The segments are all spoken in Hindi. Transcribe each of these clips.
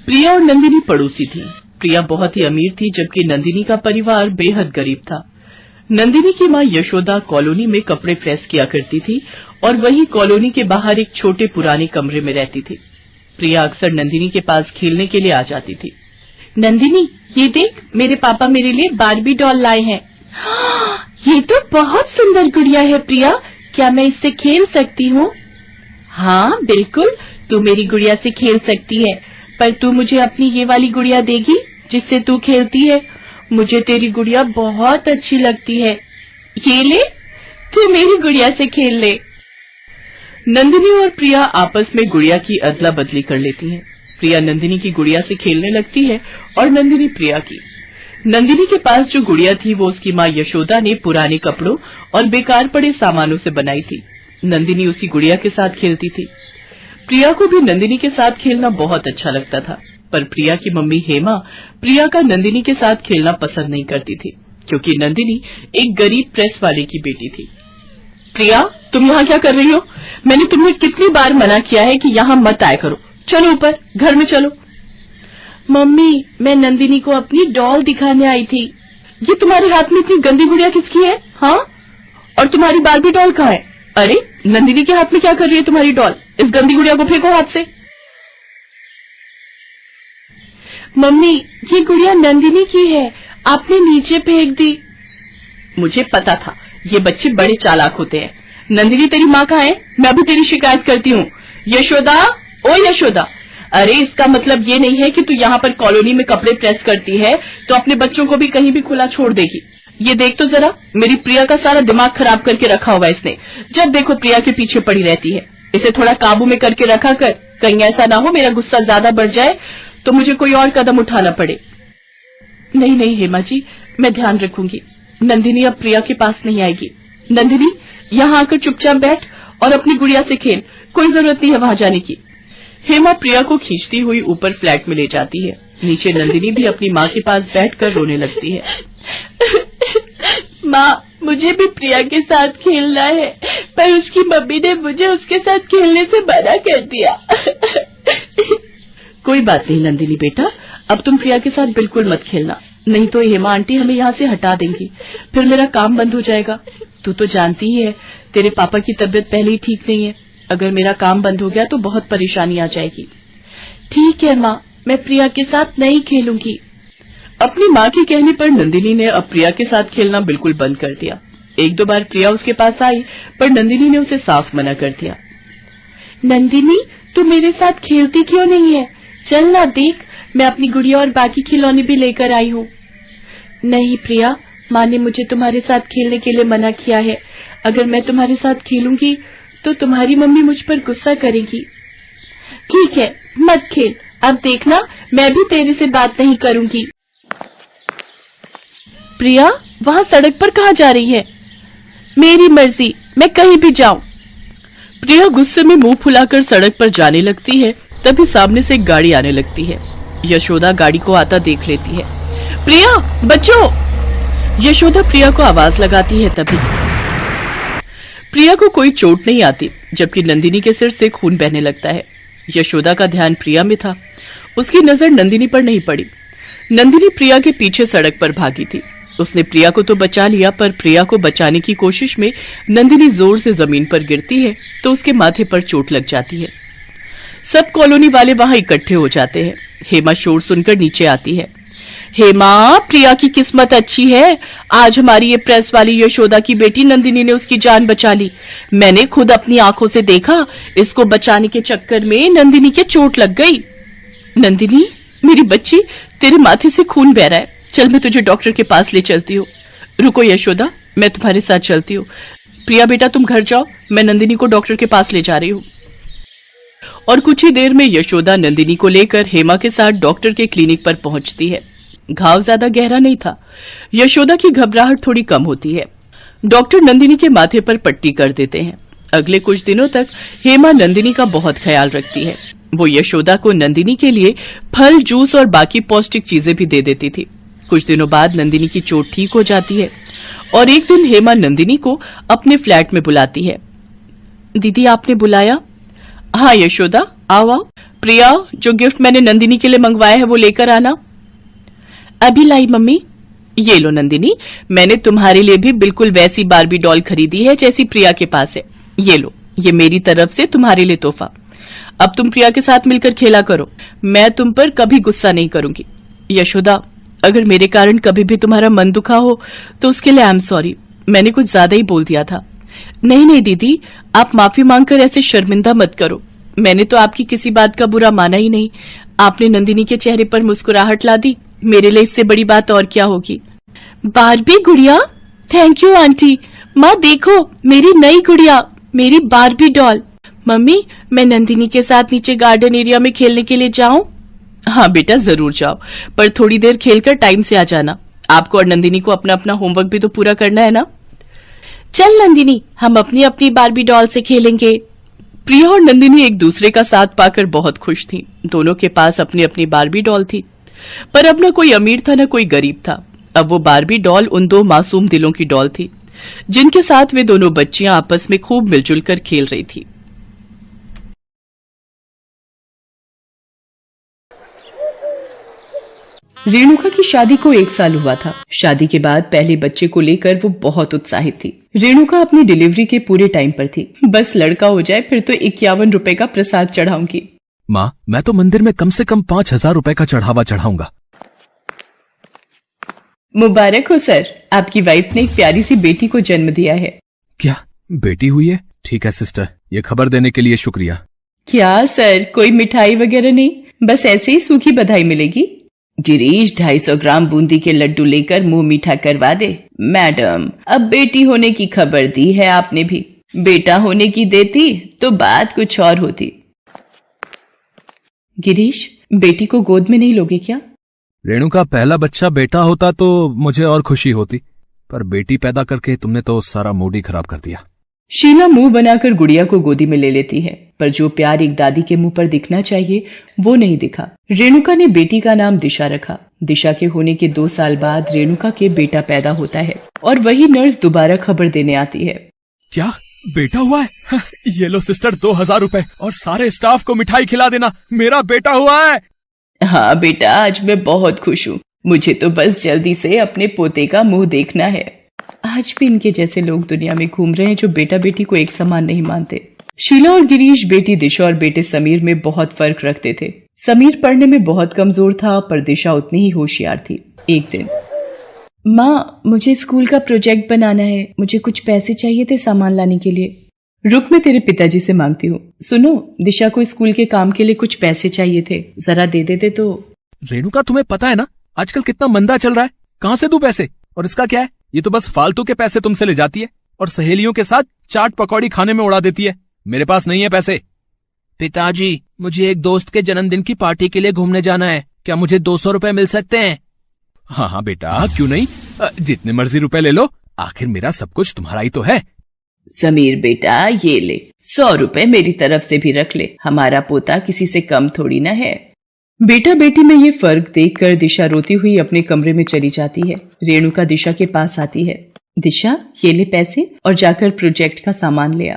प्रिया और नंदिनी पड़ोसी थी। प्रिया बहुत ही अमीर थी, जबकि नंदिनी का परिवार बेहद गरीब था। नंदिनी की माँ यशोदा कॉलोनी में कपड़े प्रेस किया करती थी और वही कॉलोनी के बाहर एक छोटे पुराने कमरे में रहती थी। प्रिया अक्सर नंदिनी के पास खेलने के लिए आ जाती थी। नंदिनी, ये देख, मेरे पापा मेरे लिए बार्बी डॉल लाए हैं। ये तो बहुत सुंदर गुड़िया है प्रिया, क्या मैं इससे खेल सकती हूँ? हाँ बिल्कुल, तू मेरी गुड़िया से खेल सकती है, पर तू मुझे अपनी ये वाली गुड़िया देगी जिससे तू खेलती है? मुझे तेरी गुड़िया बहुत अच्छी लगती है। ये ले, तू मेरी गुड़िया से खेल ले। नंदिनी और प्रिया आपस में गुड़िया की अदला बदली कर लेती हैं। प्रिया नंदिनी की गुड़िया से खेलने लगती है और नंदिनी प्रिया की। नंदिनी के पास जो गुड़िया थी वो उसकी माँ यशोदा ने पुराने कपड़ों और बेकार पड़े सामानों से बनाई थी। नंदिनी उसी गुड़िया के साथ खेलती थी। प्रिया को भी नंदिनी के साथ खेलना बहुत अच्छा लगता था, पर प्रिया की मम्मी हेमा प्रिया का नंदिनी के साथ खेलना पसंद नहीं करती थी, क्योंकि नंदिनी एक गरीब प्रेस वाले की बेटी थी। प्रिया, तुम यहाँ क्या कर रही हो? मैंने तुम्हें कितनी बार मना किया है कि यहाँ मत आया करो। चलो ऊपर, घर में चलो। मम्मी, मैं नंदिनी को अपनी डॉल दिखाने आई थी। ये तुम्हारे हाथ में इतनी गंदी गुड़िया किसकी है? हाँ, और तुम्हारी बार्बी डॉल कहाँ है? अरे, नंदिनी के हाथ में क्या कर रही है तुम्हारी डॉल? इस गंदी गुड़िया को फेंको हाथ से। मम्मी, ये गुड़िया नंदिनी की है, आपने नीचे फेंक दी। मुझे पता था, ये बच्चे बड़े चालाक होते हैं। नंदिनी, तेरी माँ कहाँ है? मैं अभी तेरी शिकायत करती हूँ। यशोदा, ओ यशोदा। अरे, इसका मतलब ये नहीं है कि तू यहाँ पर कॉलोनी में कपड़े प्रेस करती है तो अपने बच्चों को भी कहीं भी खुला छोड़ देगी। ये देख तो जरा, मेरी प्रिया का सारा दिमाग खराब करके रखा हुआ है इसने। जब देखो प्रिया के पीछे पड़ी रहती है। इसे थोड़ा काबू में करके रखा कर, कहीं ऐसा ना हो मेरा गुस्सा ज्यादा बढ़ जाए तो मुझे कोई और कदम उठाना पड़े। नहीं नहीं हेमा जी, मैं ध्यान रखूंगी। नंदिनी अब प्रिया के पास नहीं आएगी। नंदिनी, यहाँ आकर चुपचाप बैठ और अपनी गुड़िया से खेल, कोई जरूरत नहीं है वहां जाने की। हेमा प्रिया को खींचती हुई ऊपर फ्लैट में ले जाती है। नीचे नंदिनी भी अपनी माँ के पास बैठकर रोने लगती है। माँ, मुझे भी प्रिया के साथ खेलना है, पर उसकी मम्मी ने मुझे उसके साथ खेलने से मना कर दिया। कोई बात नहीं नंदिनी बेटा, अब तुम प्रिया के साथ बिल्कुल मत खेलना, नहीं तो हेमा आंटी हमें यहाँ से हटा देंगी, फिर मेरा काम बंद हो जाएगा। तू तो जानती ही है, तेरे पापा की तबीयत पहले ही ठीक नहीं है। अगर मेरा काम बंद हो गया तो बहुत परेशानी आ जाएगी। ठीक है माँ, मैं प्रिया के साथ नहीं खेलूंगी। अपनी माँ के कहने पर नंदिनी ने अब प्रिया के साथ खेलना बिल्कुल बंद कर दिया। एक दो बार प्रिया उसके पास आई, पर नंदिनी ने उसे साफ मना कर दिया। नंदिनी, तू मेरे साथ खेलती क्यों नहीं है? चल ना, देख, मैं अपनी गुड़िया और बाकी खिलौने भी लेकर आई हूँ। नहीं प्रिया, माँ ने मुझे तुम्हारे साथ खेलने के लिए मना किया है। अगर मैं तुम्हारे साथ खेलूंगी तो तुम्हारी मम्मी मुझ पर गुस्सा करेगी। ठीक है, मत खेल। अब देखना, मैं भी तेरे से बात नहीं करूंगी। प्रिया, वहाँ सड़क पर कहाँ जा रही है? मेरी मर्जी, मैं कहीं भी जाऊं। प्रिया गुस्से में मुंह फुलाकर सड़क पर जाने लगती है। तभी सामने से एक गाड़ी आने लगती है। यशोदा गाड़ी को आता देख लेती है। प्रिया, बच्चों! यशोदा प्रिया को आवाज लगाती है। तभी प्रिया को कोई चोट नहीं आती, जबकि नंदिनी के सिर से खून बहने लगता है। यशोदा का ध्यान प्रिया में था, उसकी नजर नंदिनी पर नहीं पड़ी। नंदिनी प्रिया के पीछे सड़क पर भागी थी। उसने प्रिया को तो बचा लिया, पर प्रिया को बचाने की कोशिश में नंदिनी जोर से जमीन पर गिरती है तो उसके माथे पर चोट लग जाती है। सब कॉलोनी वाले वहां इकट्ठे हो जाते हैं। हेमा शोर सुनकर नीचे आती है। हेमा, प्रिया की किस्मत अच्छी है, आज हमारी ये प्रेस वाली यशोदा की बेटी नंदिनी ने उसकी जान बचा ली। मैंने खुद अपनी आंखों से देखा, इसको बचाने के चक्कर में नंदिनी के चोट लग गई। नंदिनी, मेरी बच्ची, तेरे माथे से खून बह रहा है, चल मैं तुझे डॉक्टर के पास ले चलती हूँ। रुको यशोदा, मैं तुम्हारे साथ चलती हूँ। प्रिया बेटा, तुम घर जाओ, मैं नंदिनी को डॉक्टर के पास ले जा रही हूँ। और कुछ ही देर में यशोदा नंदिनी को लेकर हेमा के साथ डॉक्टर के क्लिनिक पर पहुंचती है। घाव ज्यादा गहरा नहीं था। यशोदा की घबराहट थोड़ी कम होती है। डॉक्टर नंदिनी के माथे पर पट्टी कर देते हैं। अगले कुछ दिनों तक हेमा नंदिनी का बहुत ख्याल रखती है। वो यशोदा को नंदिनी के लिए फल, जूस और बाकी पौष्टिक चीजें भी दे देती थी। कुछ दिनों बाद नंदिनी की चोट ठीक हो जाती है और एक दिन हेमा नंदिनी को अपने फ्लैट में बुलाती है। दीदी, आपने बुलाया? हाँ यशोदा, आओ आओ। प्रिया, जो गिफ्ट मैंने नंदिनी के लिए मंगवाया है वो लेकर आना। अभी लाई मम्मी। ये लो नंदिनी, मैंने तुम्हारे लिए भी बिल्कुल वैसी बारबी डॉल खरीदी है जैसी प्रिया के पास है। ये लो, ये मेरी तरफ से तुम्हारे लिए तोहफा। अब तुम प्रिया के साथ मिलकर खेला करो, मैं तुम पर कभी गुस्सा नहीं करूंगी। यशोदा, अगर मेरे कारण कभी भी तुम्हारा मन दुखा हो तो उसके लिए आई एम सॉरी, मैंने कुछ ज्यादा ही बोल दिया था। नहीं नहीं दीदी, आप माफी मांगकर ऐसे शर्मिंदा मत करो, मैंने तो आपकी किसी बात का बुरा माना ही नहीं। आपने नंदिनी के चेहरे पर मुस्कुराहट ला दी, मेरे लिए इससे बड़ी बात और क्या होगी। बारबी गुड़िया, थैंक यू आंटी। माँ देखो, मेरी नई गुड़िया, मेरी बारबी डॉल। मम्मी, मैं नंदिनी के साथ नीचे गार्डन एरिया में खेलने के लिए जाऊं? हाँ बेटा, जरूर जाओ, पर थोड़ी देर खेलकर टाइम से आ जाना। आपको और नंदिनी को अपना अपना होमवर्क भी तो पूरा करना है ना। चल नंदिनी, हम अपनी अपनी बारबी डॉल से खेलेंगे। प्रिया और नंदिनी एक दूसरे का साथ पाकर बहुत खुश थी। दोनों के पास अपनी अपनी बारबी डॉल थी, पर अब न कोई अमीर था न कोई गरीब था। अब वो बारबी डॉल उन दो मासूम दिलों की डॉल थी जिनके साथ वे दोनों बच्चियां आपस में खूब मिलजुल कर खेल रही थी। रेणुका की शादी को 1 साल हुआ था। शादी के बाद पहले बच्चे को लेकर वो बहुत उत्साहित थी। रेणुका अपनी डिलीवरी के पूरे टाइम पर थी। बस लड़का हो जाए फिर तो 51 रुपए का प्रसाद चढ़ाऊंगी। माँ, मैं तो मंदिर में कम से कम 5,000 रुपए का चढ़ावा चढ़ाऊंगा। मुबारक हो सर, आपकी वाइफ ने एक प्यारी सी बेटी को जन्म दिया है। क्या बेटी हुई है? ठीक है सिस्टर, ये खबर देने के लिए शुक्रिया। क्या सर, कोई मिठाई वगैरह नहीं, बस ऐसे ही सूखी बधाई मिलेगी। गिरीश, 250 ग्राम बूंदी के लड्डू लेकर मुंह मीठा करवा दे। मैडम, अब बेटी होने की खबर दी है आपने भी, बेटा होने की देती तो बात कुछ और होती। गिरीश, बेटी को गोद में नहीं लोगे क्या? रेणुका, पहला बच्चा बेटा होता तो मुझे और खुशी होती, पर बेटी पैदा करके तुमने तो सारा मूड ही खराब कर दिया। शीला मुंह बनाकर गुड़िया को गोदी में ले लेती है, पर जो प्यार एक दादी के मुंह पर दिखना चाहिए वो नहीं दिखा। रेणुका ने बेटी का नाम दिशा रखा। दिशा के होने के 2 साल बाद रेणुका के बेटा पैदा होता है और वही नर्स दोबारा खबर देने आती है। क्या बेटा हुआ है? ये लो सिस्टर 2,000 रुपए और सारे स्टाफ को मिठाई खिला देना, मेरा बेटा हुआ है। हाँ बेटा, आज मैं बहुत खुश हूँ। मुझे तो बस जल्दी से अपने पोते का मुंह देखना है। आज भी इनके जैसे लोग दुनिया में घूम रहे हैं जो बेटा बेटी को एक समान नहीं मानते। शीला और गिरीश बेटी दिशा और बेटे समीर में बहुत फर्क रखते थे। समीर पढ़ने में बहुत कमजोर था, पर दिशा उतनी ही होशियार थी। एक दिन, माँ, मुझे स्कूल का प्रोजेक्ट बनाना है, मुझे कुछ पैसे चाहिए थे सामान लाने के लिए। रुक, मैं तेरे पिताजी से मांगती हूँ। सुनो, दिशा को स्कूल के काम के लिए कुछ पैसे चाहिए थे, जरा दे देते तो। रेणुका, तुम्हें पता है ना आजकल कितना मंदा चल रहा है, कहाँ से दूं पैसे? और इसका क्या है, ये तो बस फालतू के पैसे तुमसे ले जाती है और सहेलियों के साथ चाट पकौड़ी खाने में उड़ा देती है। मेरे पास नहीं है पैसे। पिताजी, मुझे एक दोस्त के जन्मदिन की पार्टी के लिए घूमने जाना है, क्या मुझे 200 रुपए मिल सकते हैं? हाँ हाँ बेटा, क्यों नहीं, जितने मर्जी रुपए ले लो, आखिर मेरा सब कुछ तुम्हारा ही तो है। समीर बेटा, ये ले, 100 रुपए मेरी तरफ से भी रख ले, हमारा पोता किसी से कम थोड़ी ना है। बेटा बेटी में ये फर्क देखकर दिशा रोती हुई अपने कमरे में चली जाती है। रेणुका दिशा के पास आती है। दिशा, ये ले पैसे और जाकर प्रोजेक्ट का सामान ले आ।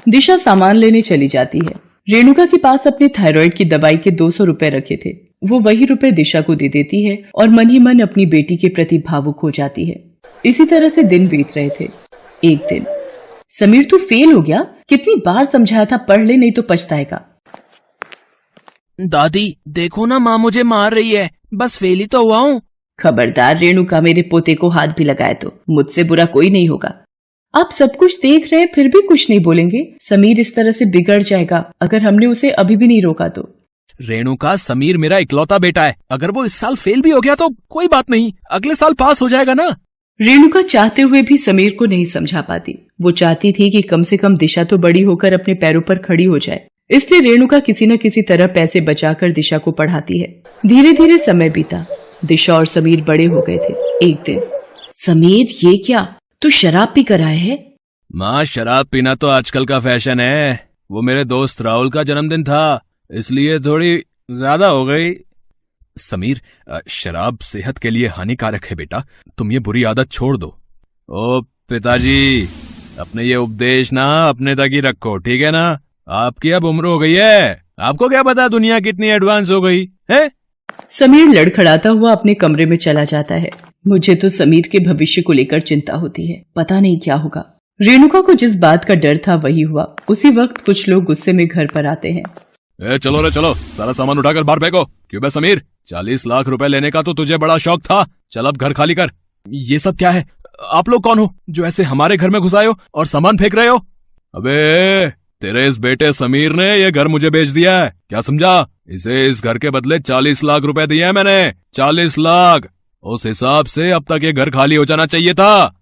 दिशा सामान लेने चली जाती है। रेणुका के पास अपने थायराइड की दवाई के 200 रुपए रखे थे। वो वही रुपए दिशा को दे देती है और मन ही मन अपनी बेटी के प्रति भावुक हो जाती है। इसी तरह से दिन बीत रहे थे। एक दिन, समीर तू फेल हो गया, कितनी बार समझाया था पढ़ ले नहीं तो पछताएगा। दादी देखो ना, माँ मुझे मार रही है, बस फेल ही तो हुआ हूँ। खबरदार रेणुका, मेरे पोते को हाथ भी लगाए तो मुझसे बुरा कोई नहीं होगा। आप सब कुछ देख रहे हैं फिर भी कुछ नहीं बोलेंगे। समीर इस तरह से बिगड़ जाएगा अगर हमने उसे अभी भी नहीं रोका तो। रेणुका, समीर मेरा इकलौता बेटा है, अगर वो इस साल फेल भी हो गया तो कोई बात नहीं, अगले साल पास हो जाएगा ना। रेणुका चाहते हुए भी समीर को नहीं समझा पाती। वो चाहती थी कि कम से कम दिशा तो बड़ी होकर अपने पैरों पर खड़ी हो जाए। इसलिए रेणुका किसी न किसी तरह पैसे बचाकर दिशा को पढ़ाती है। धीरे धीरे समय बीता। दिशा और समीर बड़े हो गए थे। एक दिन, समीर ये क्या, तू शराब पी कर आए है? माँ, शराब पीना तो आजकल का फैशन है, वो मेरे दोस्त राहुल का जन्मदिन था इसलिए थोड़ी ज्यादा हो गई। समीर, शराब सेहत के लिए हानिकारक है बेटा, तुम ये बुरी आदत छोड़ दो। ओ पिताजी, अपने ये उपदेश ना अपने तक ही रखो, ठीक है ना? आपकी अब उम्र हो गई है, आपको क्या पता दुनिया कितनी एडवांस हो गई है? समीर लड़खड़ाता हुआ अपने कमरे में चला जाता है। मुझे तो समीर के भविष्य को लेकर चिंता होती है, पता नहीं क्या होगा। रेणुका को जिस बात का डर था वही हुआ। उसी वक्त कुछ लोग गुस्से में घर पर आते हैं। चलो रे चलो, सारा सामान उठाकर बाहर फेंको। क्यों बे समीर, 40 लाख रुपए लेने का तो तुझे बड़ा शौक था, चल अब घर खाली कर। ये सब क्या है? आप लोग कौन हो जो ऐसे हमारे घर में घुस आए हो और सामान फेंक रहे हो? अबे तेरे इस बेटे समीर ने ये घर मुझे बेच दिया है, क्या समझा? इसे इस घर के बदले 40 लाख रुपए दिए हैं मैंने, 40 लाख। उस हिसाब से अब तक ये घर खाली हो जाना चाहिए था।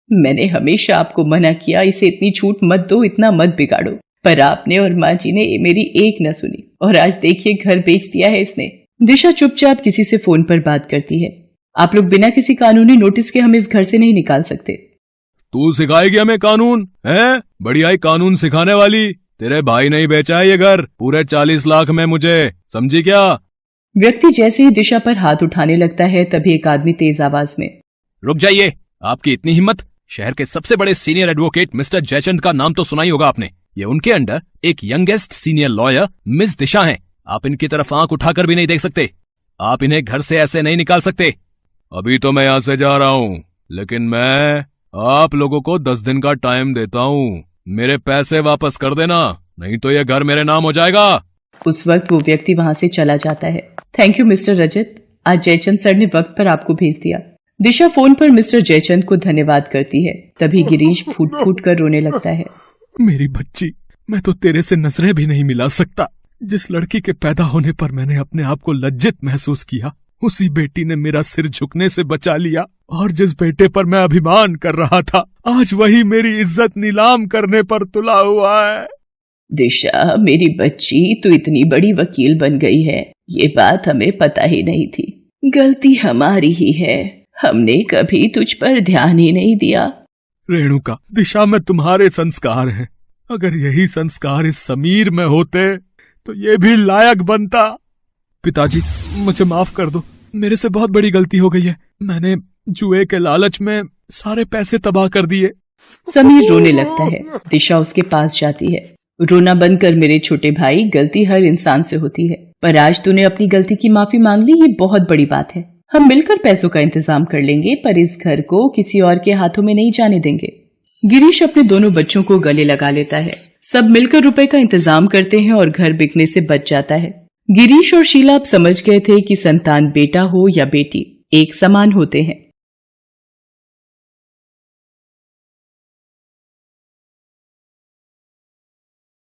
मैंने हमेशा आपको मना किया, इसे इतनी छूट मत दो, इतना मत बिगाड़ो, पर आपने और माँ जी ने मेरी एक न सुनी और आज देखिए घर बेच दिया है इसने। दिशा चुपचाप किसी से फोन पर बात करती है। आप लोग बिना किसी कानूनी नोटिस के हमें इस घर से नहीं निकाल सकते। तू सिखाएगी हमें कानून है? बड़ी आई कानून सिखाने वाली। तेरे भाई नहीं बेचा है ये घर पूरे 40 लाख में मुझे, समझी क्या? व्यक्ति जैसे ही दिशा पर हाथ उठाने लगता है तभी एक आदमी तेज आवाज में, रुक जाइए, आपकी इतनी हिम्मत? शहर के सबसे बड़े सीनियर एडवोकेट मिस्टर जयचंद का नाम तो सुना ही होगा आपने। ये उनके अंडर एक यंगेस्ट सीनियर लॉयर मिस दिशा हैं। आप इनकी तरफ आंख उठाकर भी नहीं देख सकते। आप इन्हें घर से ऐसे नहीं निकाल सकते। अभी तो मैं यहाँ से जा रहा हूँ, लेकिन मैं आप लोगों को 10 दिन का टाइम देता हूँ। मेरे पैसे वापस कर देना, नहीं तो ये घर मेरे नाम हो जाएगा। उस वक्त वो व्यक्ति वहां से चला जाता है। थैंक यू मिस्टर रजत, आज जयचंद सर ने वक्त पर आपको भेज दिया। दिशा फोन पर मिस्टर जयचंद को धन्यवाद करती है। तभी गिरीश फूट फूट कर रोने लगता है। मेरी बच्ची, मैं तो तेरे से नजरें भी नहीं मिला सकता। जिस लड़की के पैदा होने पर मैंने अपने आप को लज्जित महसूस किया, उसी बेटी ने मेरा सिर झुकने से बचा लिया। और जिस बेटे पर मैं अभिमान कर रहा था, आज वही मेरी इज्जत नीलाम करने पर तुला हुआ है। दिशा मेरी बच्ची, तू इतनी बड़ी वकील बन गई है, ये बात हमें पता ही नहीं थी। गलती हमारी ही है, हमने कभी तुझ पर ध्यान ही नहीं दिया। रेणुका, दिशा में तुम्हारे संस्कार हैं। अगर यही संस्कार इस समीर में होते तो ये भी लायक बनता। पिताजी, मुझे माफ कर दो, मेरे से बहुत बड़ी गलती हो गई है। मैंने जुए के लालच में सारे पैसे तबाह कर दिए। समीर रोने लगता है। दिशा उसके पास जाती है। रोना बंद कर मेरे छोटे भाई, गलती हर इंसान से होती है, पर आज तूने अपनी गलती की माफी मांग ली, ये बहुत बड़ी बात है। हम मिलकर पैसों का इंतजाम कर लेंगे, पर इस घर को किसी और के हाथों में नहीं जाने देंगे। गिरीश अपने दोनों बच्चों को गले लगा लेता है। सब मिलकर रुपए का इंतजाम करते हैं और घर बिकने से बच जाता है। गिरीश और शीला अब समझ गए थे कि संतान बेटा हो या बेटी एक समान होते हैं।